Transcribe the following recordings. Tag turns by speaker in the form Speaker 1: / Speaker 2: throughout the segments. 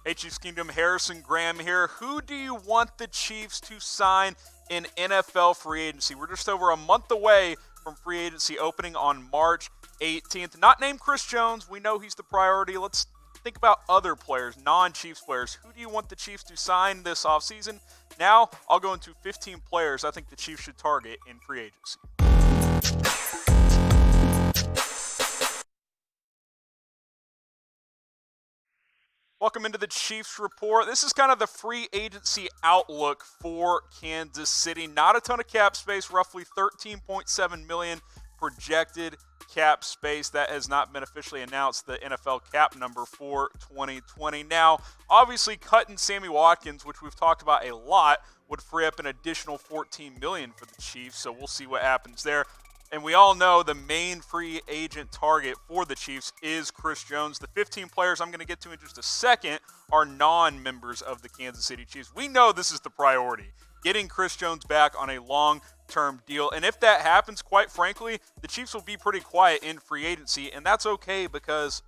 Speaker 1: Hey Chiefs Kingdom, Harrison Graham here. Who do you want the Chiefs to sign in NFL free agency? We're just over a month away from free agency opening on March 18th. Not named Chris Jones. We know he's the priority. Let's think about other players, non-Chiefs players. Who do you want the Chiefs to sign this offseason? Now, I'll go into 15 players I think the Chiefs should target in free agency. Welcome into the Chiefs Report. This is kind of the free agency outlook for Kansas City. Not a ton of cap space, roughly $13.7 million projected cap space. That has not been officially announced, the NFL cap number for 2020. Now, obviously, cutting Sammy Watkins, which we've talked about a lot, would free up an additional $14 million for the Chiefs, so we'll see what happens there. And we all know the main free agent target for the Chiefs is Chris Jones. The 15 players I'm going to get to in just a second are non-members of the Kansas City Chiefs. We know this is the priority, getting Chris Jones back on a long-term deal. And if that happens, quite frankly, the Chiefs will be pretty quiet in free agency, and that's okay because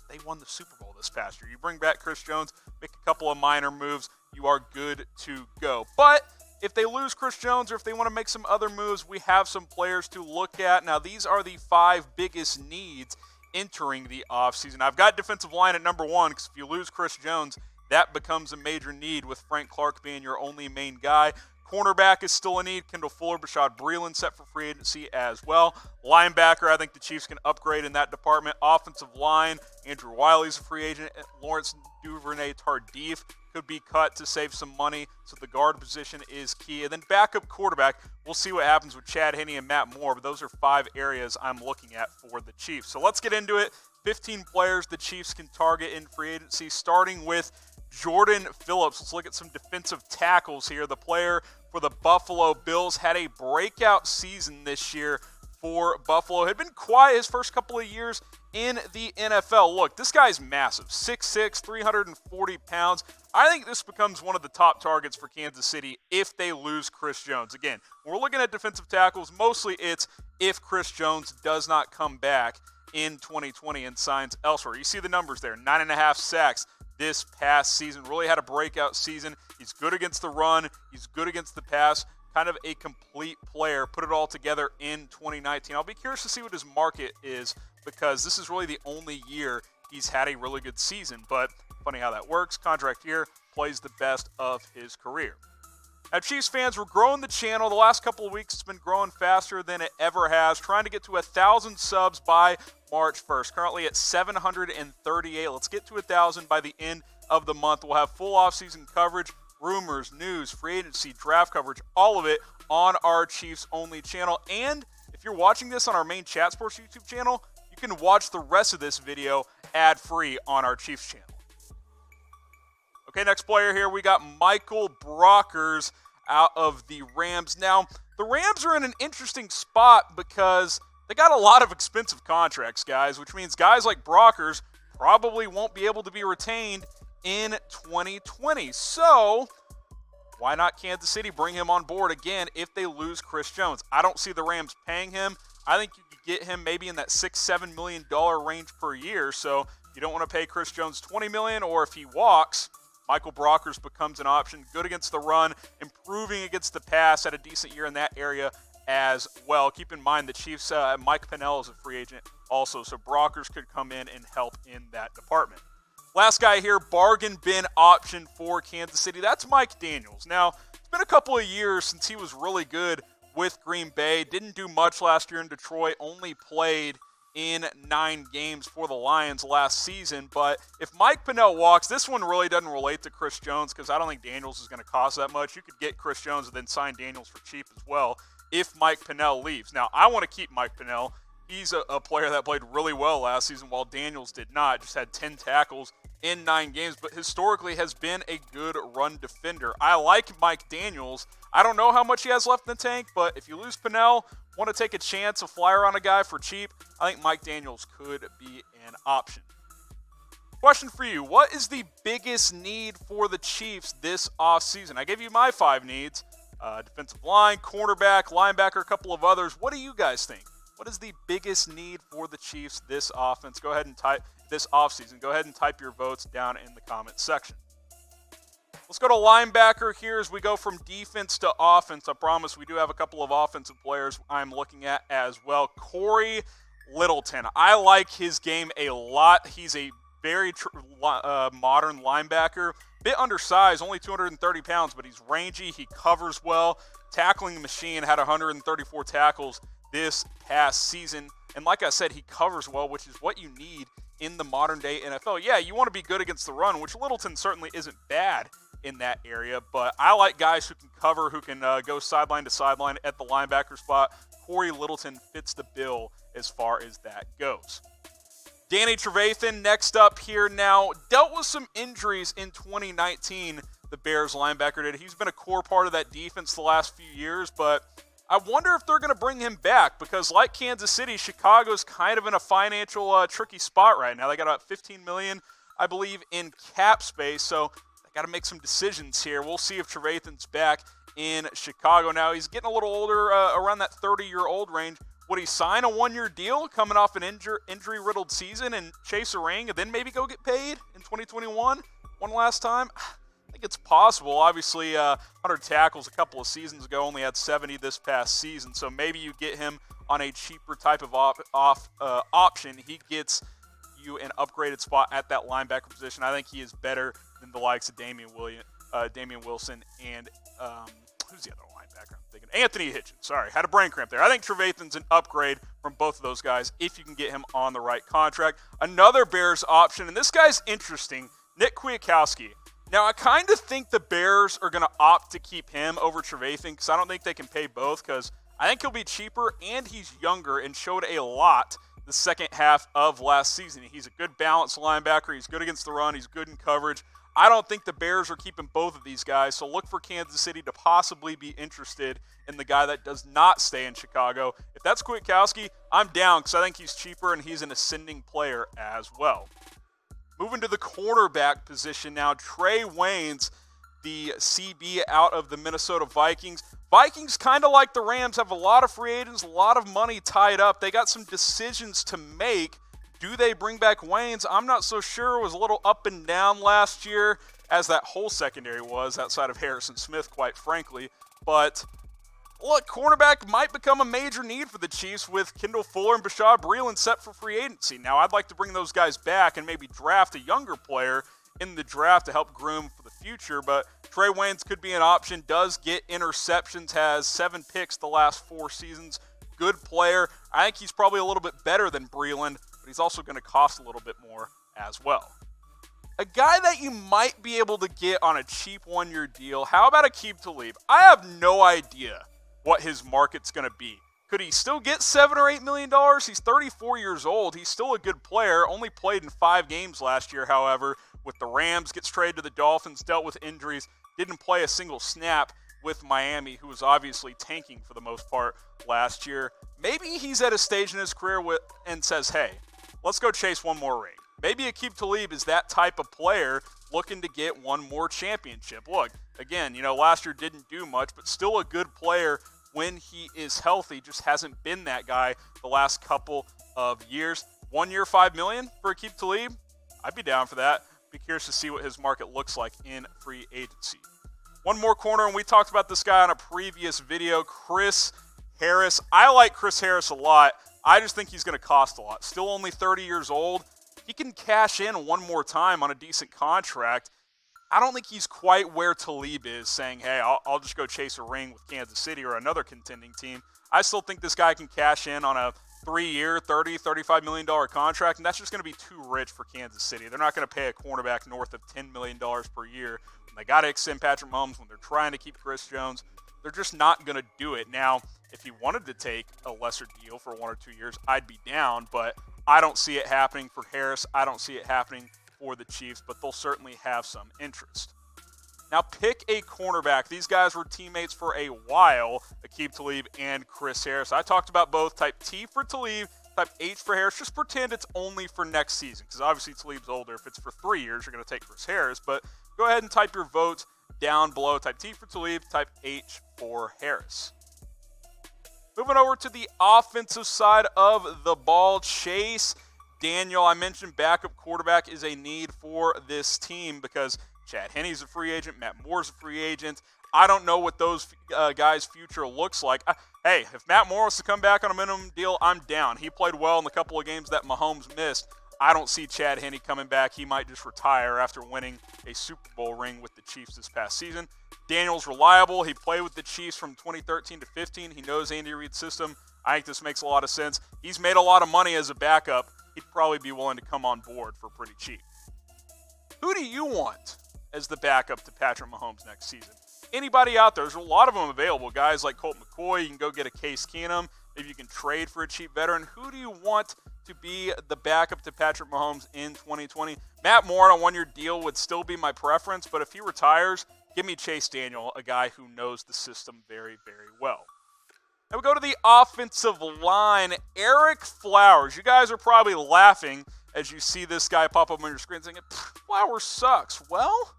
Speaker 1: they won the Super Bowl this past year. You bring back Chris Jones, make a couple of minor moves, you are good to go. But if they lose Chris Jones or if they want to make some other moves, we have some players to look at. Now, these are the 5 biggest needs entering the offseason. I've got defensive line at number 1 because if you lose Chris Jones, that becomes a major need with Frank Clark being your only main guy. Cornerback is still a need. Kendall Fuller, Bashaud Breeland set for free agency as well. Linebacker, I think the Chiefs can upgrade in that department. Offensive line, Andrew Wiley's a free agent. Lawrence Duvernay-Tardif could be cut to save some money, so the guard position is key. And then backup quarterback, we'll see what happens with Chad Henne and Matt Moore, but those are 5 areas I'm looking at for the Chiefs. So let's get into it. 15 players the Chiefs can target in free agency, starting with Jordan Phillips. Let's look at some defensive tackles here. The player for the Buffalo Bills had a breakout season this year for Buffalo. Had been quiet his first couple of years in the NFL. Look, this guy's massive. 6'6", 340 pounds. I think this becomes one of the top targets for Kansas City if they lose Chris Jones. Again, when we're looking at defensive tackles, mostly it's if Chris Jones does not come back in 2020 and signs elsewhere. You see the numbers there, 9.5 sacks this past season. Really had a breakout season. He's good against the run. He's good against the pass. Kind of a complete player. Put it all together in 2019. I'll be curious to see what his market is because this is really the only year he's had a really good season. But funny how that works. Contract year, plays the best of his career. Now, Chiefs fans, we're growing the channel. The last couple of weeks, it's been growing faster than it ever has. Trying to get to 1,000 subs by March 1st. Currently at 738. Let's get to 1,000 by the end of the month. We'll have full offseason coverage, rumors, news, free agency, draft coverage, all of it on our Chiefs-only channel. And if you're watching this on our main Chat Sports YouTube channel, you can watch the rest of this video ad-free on our Chiefs channel. Okay, next player here, we got Michael Brockers out of the Rams. Now, the Rams are in an interesting spot because they got a lot of expensive contracts, guys, which means guys like Brockers probably won't be able to be retained in 2020. So, why not Kansas City bring him on board again if they lose Chris Jones? I don't see the Rams paying him. I think you could get him maybe in that $6-7 million range per year. So, if you don't want to pay Chris Jones $20 million, or if he walks, Michael Brockers becomes an option. Good against the run, improving against the pass, had a decent year in that area as well. Keep in mind the Chiefs, Mike Pennell is a free agent also, so Brockers could come in and help in that department. Last guy here, bargain bin option for Kansas City. That's Mike Daniels. Now, it's been a couple of years since he was really good with Green Bay. Didn't do much last year in Detroit. Only played in 9 games for the Lions last season. But if Mike Pennell walks, this one really doesn't relate to Chris Jones because I don't think Daniels is going to cost that much. You could get Chris Jones and then sign Daniels for cheap as well if Mike Pennell leaves. Now, I want to keep Mike Pennell. He's a player that played really well last season while Daniels did not. Just had 10 tackles in 9 games, but historically has been a good run defender. I like Mike Daniels. I don't know how much he has left in the tank, but if you lose Pennell, want to take a chance, a flyer on a guy for cheap, I think Mike Daniels could be an option. Question for you, what is the biggest need for the Chiefs this offseason? I gave you my 5 needs. Defensive line, cornerback, linebacker, a couple of others. What do you guys think? What is the biggest need for the Chiefs this offense? Go ahead and type this offseason. Go ahead and type your votes down in the comment section. Let's go to linebacker here as we go from defense to offense. I promise we do have a couple of offensive players I'm looking at as well. Cory Littleton. I like his game a lot. He's a very modern linebacker. Bit undersized, only 230 pounds, but he's rangy. He covers well. Tackling machine, had 134 tackles this past season. And like I said, he covers well, which is what you need in the modern day NFL. Yeah, you want to be good against the run, which Littleton certainly isn't bad in that area. But I like guys who can cover, who can go sideline to sideline at the linebacker spot. Cory Littleton fits the bill as far as that goes. Danny Trevathan next up here now. Dealt with some injuries in 2019, the Bears linebacker did. He's been a core part of that defense the last few years, but I wonder if they're going to bring him back because like Kansas City, Chicago's kind of in a financial tricky spot right now. They got about $15 million, I believe, in cap space, so they got to make some decisions here. We'll see if Trevathan's back in Chicago. Now, he's getting a little older, around that 30-year-old range. Would he sign a one-year deal coming off an injury-riddled season and chase a ring and then maybe go get paid in 2021 one last time? I think it's possible. Obviously, 100 tackles a couple of seasons ago, only had 70 this past season, so maybe you get him on a cheaper type of option. He gets you an upgraded spot at that linebacker position. I think he is better than the likes of Damian Wilson and who's the other linebacker I'm thinking? Anthony Hitchens. Sorry, had a brain cramp there. I think Trevathan's an upgrade from both of those guys if you can get him on the right contract. Another Bears option, and this guy's interesting, Nick Kwiatkoski. Now, I kind of think the Bears are going to opt to keep him over Trevathan because I don't think they can pay both because I think he'll be cheaper and he's younger and showed a lot the second half of last season. He's a good balanced linebacker. He's good against the run. He's good in coverage. I don't think the Bears are keeping both of these guys, so look for Kansas City to possibly be interested in the guy that does not stay in Chicago. If that's Kwiatkoski, I'm down because I think he's cheaper and he's an ascending player as well. Moving to the cornerback position now, Trae Waynes, the CB out of the Minnesota Vikings. Vikings, kind of like the Rams, have a lot of free agents, a lot of money tied up. They got some decisions to make. Do they bring back Waynes? I'm not so sure. It was a little up and down last year, as that whole secondary was, outside of Harrison Smith, quite frankly. But look, cornerback might become a major need for the Chiefs with Kendall Fuller and Bashaud Breeland set for free agency. Now, I'd like to bring those guys back and maybe draft a younger player in the draft to help groom for the future, but Trae Waynes could be an option, does get interceptions, has 7 picks the last 4 seasons. Good player. I think he's probably a little bit better than Breeland, but he's also going to cost a little bit more as well. A guy that you might be able to get on a cheap one-year deal, how about Aqib Talib? I have no idea what his market's going to be. Could he still get $7 or $8 million? He's 34 years old. He's still a good player. Only played in 5 games last year, however, with the Rams, gets traded to the Dolphins, dealt with injuries, didn't play a single snap with Miami, who was obviously tanking for the most part last year. Maybe he's at a stage in his career and says, hey, let's go chase one more ring. Maybe Aqib Talib is that type of player looking to get one more championship. Look, again, last year didn't do much, but still a good player when he is healthy. Just hasn't been that guy the last couple of years. 1 year, $5 million for Aqib Talib? I'd be down for that. Be curious to see what his market looks like in free agency. One more corner, and we talked about this guy on a previous video, Chris Harris. I like Chris Harris a lot. I just think he's going to cost a lot. Still only 30 years old. He can cash in one more time on a decent contract. I don't think he's quite where Talib is, saying, hey, I'll just go chase a ring with Kansas City or another contending team. I still think this guy can cash in on a 3-year, $30, $35 million contract, and that's just going to be too rich for Kansas City. They're not going to pay a cornerback north of $10 million per year. When they got to extend Patrick Mahomes, when they're trying to keep Chris Jones, they're just not going to do it. Now, if he wanted to take a lesser deal for 1 or 2 years, I'd be down, but I don't see it happening for Harris. I don't see it happening for the Chiefs, but they'll certainly have some interest. Now, pick a cornerback. These guys were teammates for a while, Aqib Talib and Chris Harris. I talked about both. Type T for Talib, type H for Harris. Just pretend it's only for next season, because obviously Talib's older. If it's for 3 years, you're going to take Chris Harris, but go ahead and type your votes down below. Type T for Talib, type H for Harris. Moving over to the offensive side of the ball, Chase Daniel. I mentioned backup quarterback is a need for this team because Chad Henne's a free agent. Matt Moore's a free agent. I don't know what those guys' future looks like. Hey, if Matt Moore wants to come back on a minimum deal, I'm down. He played well in the couple of games that Mahomes missed. I don't see Chad Henne coming back. He might just retire after winning a Super Bowl ring with the Chiefs this past season. Daniel's reliable. He played with the Chiefs from 2013 to 15. He knows Andy Reid's system. I think this makes a lot of sense. He's made a lot of money as a backup. He'd probably be willing to come on board for pretty cheap. Who do you want as the backup to Patrick Mahomes next season? Anybody out there? There's a lot of them available. Guys like Colt McCoy. You can go get a Case Keenum. Maybe you can trade for a cheap veteran. Who do you want to be the backup to Patrick Mahomes in 2020? Matt Moore on a one-year deal would still be my preference, but if he retires, give me Chase Daniel, a guy who knows the system very, very well. Now we go to the offensive line. Ereck Flowers. You guys are probably laughing as you see this guy pop up on your screen saying, Flowers sucks. Well,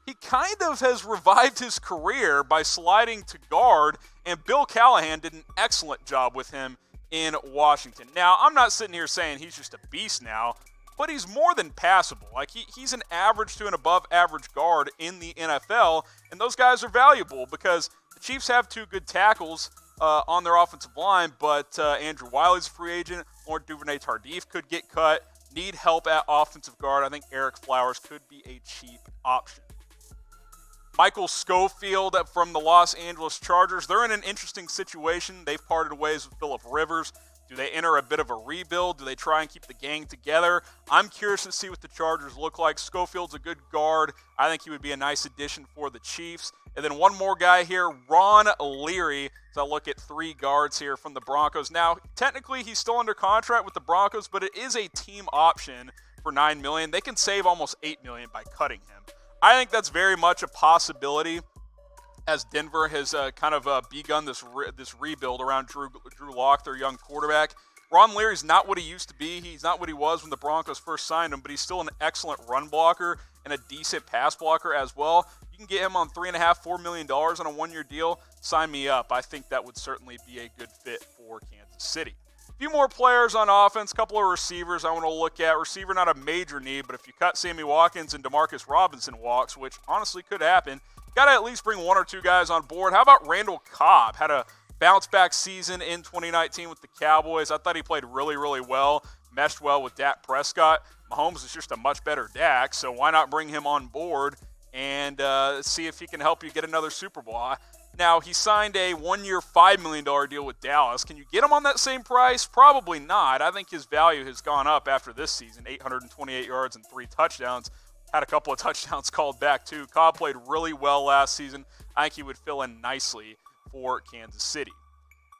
Speaker 1: he kind of has revived his career by sliding to guard, and Bill Callahan did an excellent job with him in Washington. Now, I'm not sitting here saying he's just a beast now, but he's more than passable. Like, he's an average to an above average guard in the NFL, and those guys are valuable because the Chiefs have two good tackles on their offensive line, but Andrew Wiley's a free agent. Laurent Duvernay-Tardif could get cut. Need help at offensive guard. I think Ereck Flowers could be a cheap option. Michael Schofield from the Los Angeles Chargers. They're in an interesting situation. They've parted ways with Philip Rivers. Do they enter a bit of a rebuild? Do they try and keep the gang together? I'm curious to see what the Chargers look like. Schofield's a good guard. I think he would be a nice addition for the Chiefs. And then one more guy here, Ron Leary. So I'll look at three guards here from the Broncos. Now, technically, he's still under contract with the Broncos, but it is a team option for $9 million. They can save almost $8 million by cutting him. I think that's very much a possibility as Denver has kind of begun this rebuild around Drew Lock, their young quarterback. Ron Leary's not what he used to be. He's not what he was when the Broncos first signed him, but he's still an excellent run blocker and a decent pass blocker as well. You can get him on $3.5–4 million on a one-year deal. Sign me up. I think that would certainly be a good fit for Kansas City. A few more players on offense, a couple of receivers I want to look at. Receiver, not a major need, but if you cut Sammy Watkins and Demarcus Robinson walks, which honestly could happen, got to at least bring one or two guys on board. How about Randall Cobb? Had a bounce-back season in 2019 with the Cowboys. I thought he played really, really well, meshed well with Dak Prescott. Mahomes is just a much better Dak, so why not bring him on board and see if he can help you get another Super Bowl? Now, he signed a one-year, $5 million deal with Dallas. Can you get him on that same price? Probably not. I think his value has gone up after this season, 828 yards and 3 touchdowns. Had a couple of touchdowns called back, too. Cobb played really well last season. I think he would fill in nicely for Kansas City.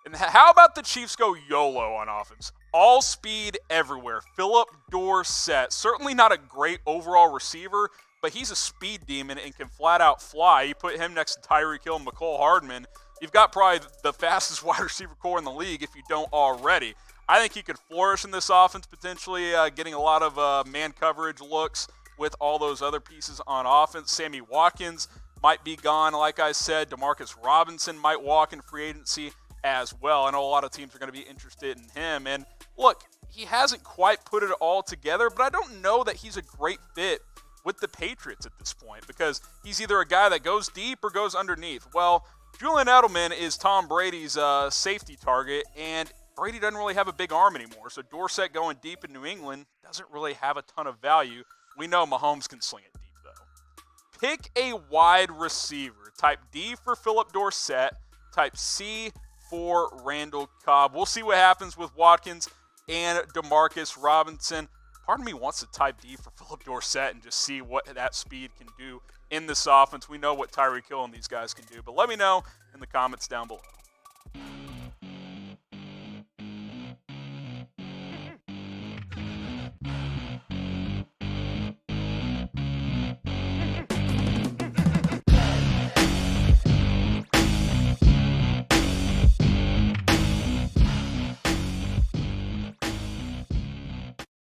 Speaker 1: And how about the Chiefs go YOLO on offense? All speed everywhere. Philip Dorsett, certainly not a great overall receiver, but he's a speed demon and can flat out fly. You put him next to Tyreek Hill and McCole Hardman, you've got probably the fastest wide receiver core in the league if you don't already. I think he could flourish in this offense, potentially getting a lot of man coverage looks with all those other pieces on offense. Sammy Watkins might be gone, like I said. Demarcus Robinson might walk in free agency as well. I know a lot of teams are going to be interested in him. And look, he hasn't quite put it all together, but I don't know that he's a great fit with the Patriots at this point because he's either a guy that goes deep or goes underneath. Well, Julian Edelman is Tom Brady's safety target, and Brady doesn't really have a big arm anymore. So Dorsett going deep in New England doesn't really have a ton of value. We know Mahomes can sling it deep, though. Pick a wide receiver. Type D for Philip Dorsett. Type C for Randall Cobb. We'll see what happens with Watkins and Demarcus Robinson. Part of me wants to type D for Philip Dorsett and just see what that speed can do in this offense. We know what Tyreek Hill and these guys can do, but let me know in the comments down below.